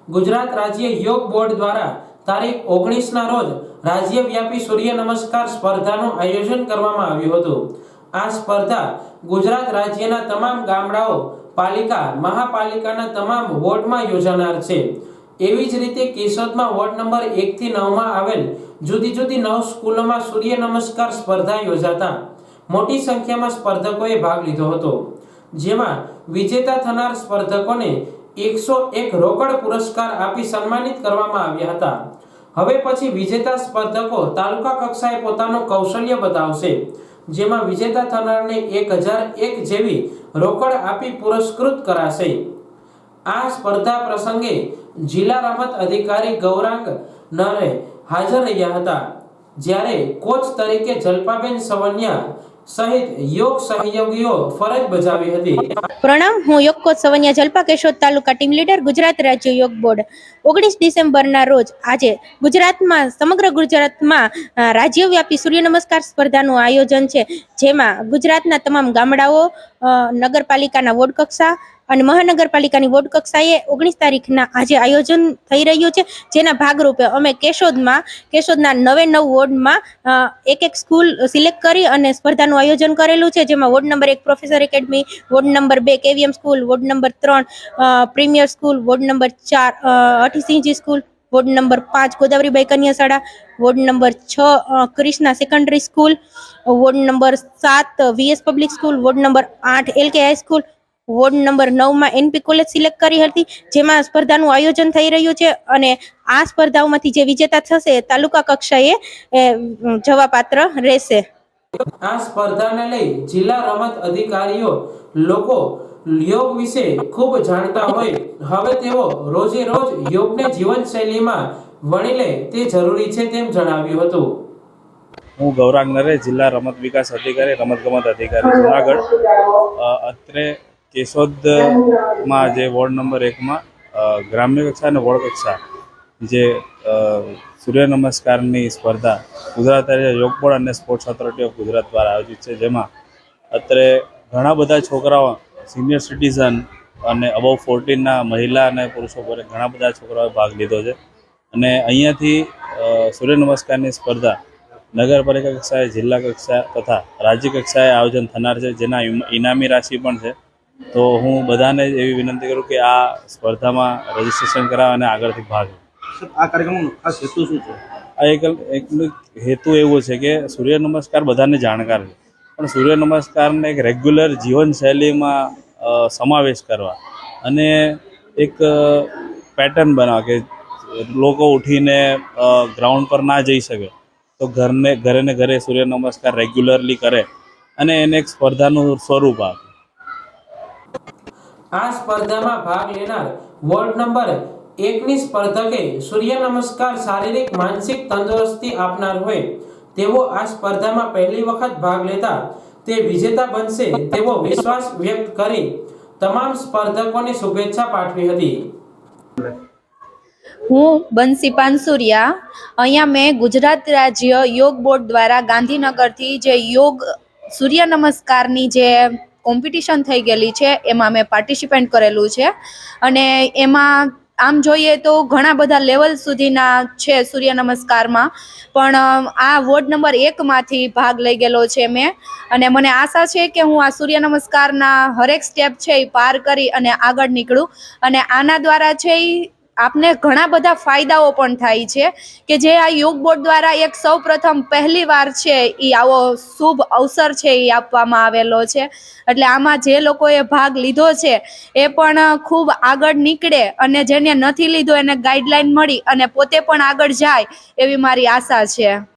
ગુજરાત રાજ્ય યોગ બોર્ડ દ્વારા તારીખ 19ના રોજ રાજ્યવ્યાપી સૂર્ય નમસ્કાર સ્પર્ધાનું આયોજન કરવામાં આવ્યું હતું। આ સ્પર્ધા ગુજરાત રાજ્યના તમામ ગામડાઓ, પાલિકા, મહાપાલિકાના તમામ વોર્ડમાં યોજાનાર છે। એવી જ રીતે કેશોદમાં વોર્ડ નંબર 1 થી 9 માં આવેલ જુદી જુદી 9 સ્કૂલોમાં સૂર્ય નમસ્કાર સ્પર્ધા યોજાતા મોટી સંખ્યામાં સ્પર્ધકોએ ભાગ લીધો હતો, જેમાં વિજેતા થનાર સ્પર્ધકોને 101 રોકડ પુરસ્કાર આપી સન્માનિત કરવામાં આવ્યા હતા। હવે પછી વિજેતા સ્પર્ધકો તાલુકા કક્ષાએ પોતાનું કૌશલ્ય બતાવશે, જેમાં વિજેતા થનારને 1001 જેવી રોકડ આપી પુરસ્કૃત કરાશે। આ સ્પર્ધા પ્રસંગે જિલ્લા રમત અધિકારી ગૌરાંગ નરે હાજર રહ્યા હતા, જ્યારે કોચ તરીકે જલ્પાબેન સવન્યા સહિત યોગ સહયોગીઓ ફરજ બજાવી હતી। પ્રણામ, હું યોગ કોચ સવન્યા જલ્પા, કેશોદ તાલુકા ટીમ લીડર, ગુજરાત રાજ્ય યોગ બોર્ડ। 19 ડિસેમ્બરના રોજ આજે ગુજરાતમાં, સમગ્ર ગુજરાતમાં રાજ્યવ્યાપી સૂર્ય નમસ્કાર સ્પર્ધાનું આયોજન છે, જેમાં ગુજરાતના તમામ ગામડાઓ, નગરપાલિકાના વોર્ડ કક્ષા અને મહાનગરપાલિકાની વોર્ડ કક્ષાએ 19 તારીખના આજે આયોજન થઈ રહ્યું છે, જેના ભાગરૂપે અમે કેશોદના 9 વોર્ડમાં એક સ્કૂલ સિલેક્ટ કરી અને સ્પર્ધાનું આયોજન કરેલું છે, જેમાં ward number 1 professor academy, ward number 2 KVM school, ward number 3 premier school, ward number 4 Hathisinghji school, ward number 5 Godavaribai કન્યા શાળા, ward number 6 Krishna secondary school, ward number 7 VS public school, ward number 8 LK high school, ward number 9 માં NP college select કરી હતી, જેમાં સ્પર્ધાનું આયોજન થઈ રહ્યું છે અને આ સ્પર્ધાઓમાંથી જે વિજેતા થશે તાલુકા કક્ષાએ જવા પાત્ર રહેશે। આ સ્પર્ધાને લઈ જિલ્લા રમત અધિકારીઓ લોકો યોગ વિશે ખૂબ જાણતા હોય, હવે તેઓ રોજે રોજ યોગને જીવનશૈલીમાં વણી લે તે જરૂરી છે તેમ જણાવ્યું હતું। હું ગૌરાંગ નરે, જિલ્લા રમત વિકાસ અધિકારી, રમતગમત અધિકારી, જુનાગઢ। અત્રે કેશોદમાં જે વોર્ડ નંબર 1માં ગ્રામ્ય કક્ષા અને વોર્ડ કક્ષા જે સૂર્ય નમસ્કારની સ્પર્ધા ગુજરાત રાજ્ય યોગ બોર્ડ અને સ્પોર્ટ્સ ઓથોરિટી ઓફ ગુજરાત દ્વારા આયોજિત છે, જેમાં અત્રે ઘણા બધા છોકરાઓ, સિનિયર સિટીઝન અને અબવ 14ના મહિલા અને પુરુષો પર ઘણા બધા છોકરાઓએ ભાગ લીધો છે અને અહીંયાથી સૂર્ય નમસ્કારની સ્પર્ધા નગરપાલિકા કક્ષાએ, જિલ્લા કક્ષા તથા રાજ્ય કક્ષાએ આયોજન થનાર છે, જેના ઇનામી રાશિ પણ છે। તો હું બધાને એવી વિનંતી કરું કે આ સ્પર્ધામાં રજીસ્ટ્રેશન કરાવે અને આગળથી ભાગ લે। આ કાર્યક્રમનો ખાસ હેતુ શું છે? આ એક હેતુ એવો છે કે સૂર્ય નમસ્કાર બધાને જાણકાર છે, પણ સૂર્ય નમસ્કારને એક રેગ્યુલર જીવનશૈલીમાં સમાવેશ કરવા અને એક પેટર્ન બનાવવા કે લોકો ઉઠીને ગ્રાઉન્ડ પર ના જઈ શકે તો ઘરે ને ઘરે સૂર્ય નમસ્કાર રેગ્યુલરલી કરે અને એને એક સ્પર્ધાનું સ્વરૂપ આપે। આ સ્પર્ધામાં ભાગ લેનાર વોર્ડ નંબર 1ની સ્પર્ધકે સૂર્ય નમસ્કાર શારીરિક માનસિક તંદુરસ્તી આપનાર હોય તેવો આ સ્પર્ધામાં પહેલી વખત ભાગ લેતા તે વિજેતા બનશે તેવો વિશ્વાસ વ્યક્ત કરી તમામ સ્પર્ધકોને શુભેચ્છા પાઠવી હતી। હું બંસી પાનસુરિયા, અહીંયા મેં ગુજરાત રાજ્ય યોગ બોર્ડ દ્વારા ગાંધીનગરથી જે યોગ સૂર્ય નમસ્કારની જે કોમ્પિટિશન થઈ ગયેલી છે એમાં મેં પાર્ટિસિપેટ કરેલું છે અને એમાં આમ જોઈએ તો ઘણા બધા લેવલ સુધીના છે સૂર્ય નમસ્કારમાં, પણ આ વોર્ડ નંબર 1માંથી ભાગ લઈ ગયેલો છે મેં અને મને આશા છે કે હું આ સૂર્ય નમસ્કારના હરેક સ્ટેપ છે એ પાર કરી અને આગળ નીકળું અને આના દ્વારા છે એ આપને ઘણા બધા ફાયદાઓ પણ થાય છે કે જે આ યોગ બોર્ડ દ્વારા એક સૌ પ્રથમ પહેલી વાર છે એ આવો શુભ અવસર છે એ આપવામાં આવેલો છે, એટલે આમાં જે લોકોએ ભાગ લીધો છે એ પણ ખૂબ આગળ નીકળે અને જેને નથી લીધો એને ગાઈડલાઈન મળી અને પોતે પણ આગળ જાય એવી મારી આશા છે।